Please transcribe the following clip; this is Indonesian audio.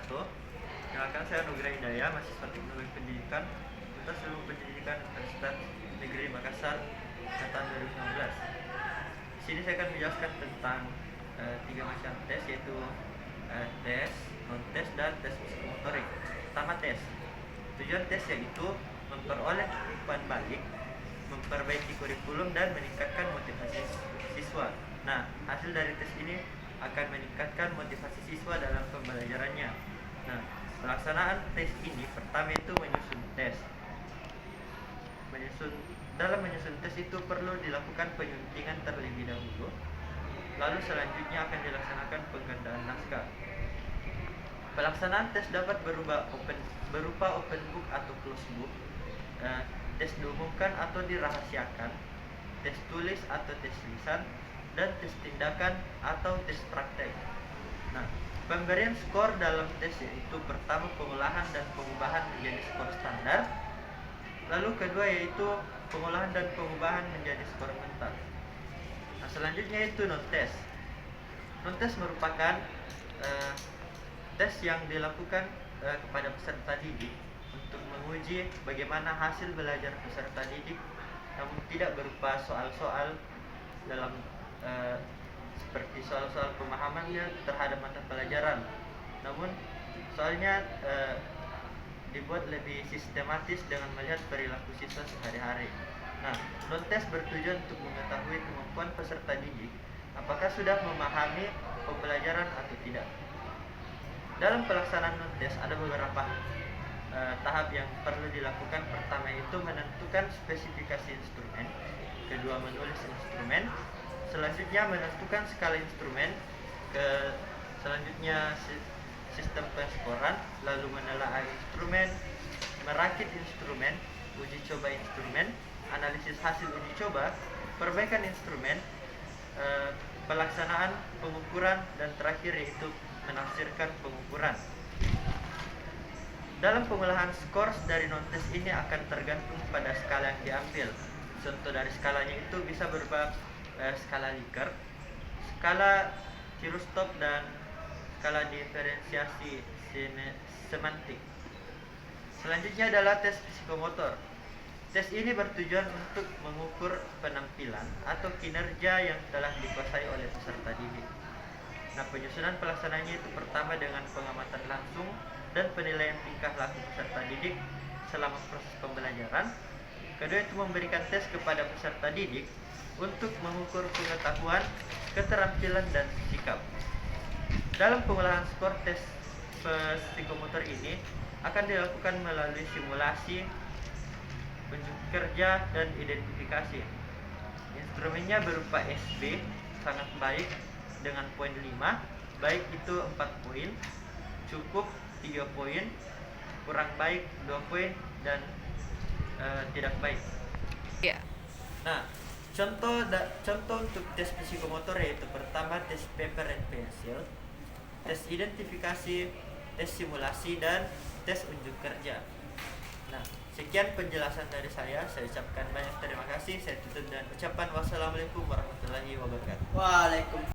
wabarakatuh. Kenalkan, saya Nugra Hidayah, mahasiswa Teknologi Pendidikan Fakultas Ilmu Pendidikan Universitas Negeri Makassar angkatan 2019. Di sini saya akan menjelaskan tentang tiga macam tes, yaitu tes, non-tes, dan tes psikomotorik. Pertama, tes. Tujuan tes yaitu memperoleh umpan balik, memperbaiki kurikulum, dan meningkatkan motivasi siswa. Nah, hasil dari tes ini akan meningkatkan motivasi siswa dalam pembelajarannya. Nah, pelaksanaan tes ini pertama itu menyusun tes. Dalam menyusun tes itu perlu dilakukan penyuntingan terlebih dahulu. Lalu selanjutnya akan dilaksanakan penggandaan naskah. Pelaksanaan tes dapat berupa open book atau closed book, tes diumumkan atau dirahasiakan, tes tulis atau tes lisan, dan tes tindakan atau tes praktek. Nah, pemberian skor dalam tes yaitu pertama pengolahan dan pengubahan menjadi skor standar, lalu kedua yaitu pengolahan dan pengubahan menjadi skor mental. Nah, selanjutnya itu non-tes. Non-tes merupakan tes yang dilakukan kepada peserta didik untuk menguji bagaimana hasil belajar peserta didik, namun tidak berupa soal-soal dalam seperti soal-soal pemahamannya terhadap mata pelajaran, namun soalnya dibuat lebih sistematis dengan melihat perilaku siswa sehari-hari. Nah, non-tes bertujuan untuk mengetahui kemampuan peserta didik apakah sudah memahami pembelajaran atau tidak. Dalam pelaksanaan non-tes ada beberapa tahap yang perlu dilakukan. Pertama itu menentukan spesifikasi instrumen, kedua menulis instrumen, selanjutnya menentukan skala instrumen, selanjutnya sistem penskoran, lalu menelaah instrumen, merakit instrumen, uji coba instrumen, analisis hasil uji coba, perbaikan instrumen, pelaksanaan pengukuran, dan terakhir yaitu menafsirkan pengukuran. Dalam pengolahan skor dari non-tes ini akan tergantung pada skala yang diambil. Contoh dari skalanya itu bisa berupa skala Likert, skala Kirustov, dan skala diferensiasi semantik. Selanjutnya adalah tes psikomotor. Tes ini bertujuan untuk mengukur penampilan atau kinerja yang telah dikuasai oleh peserta didik. Nah, penyusunan pelaksananya itu pertama dengan pengamatan langsung dan penilaian tingkah laku peserta didik selama proses pembelajaran. Kedua itu memberikan tes kepada peserta didik untuk mengukur pengetahuan, keterampilan, dan sikap. Dalam pengolahan skor tes psikomotor ini akan dilakukan melalui simulasi, unjuk kerja, dan identifikasi. Instrumennya berupa SB, sangat baik dengan poin 5, baik itu 4 poin, cukup 3 poin, kurang baik 2 poin, dan tidak baik. Yeah. Nah, contoh untuk tes psikomotor yaitu pertama tes paper and pencil, tes identifikasi, tes simulasi, dan tes unjuk kerja. Nah, sekian penjelasan dari saya ucapkan banyak terima kasih. Saya tutup dengan ucapan wassalamualaikum warahmatullahi wabarakatuh. Waalaikumsalam.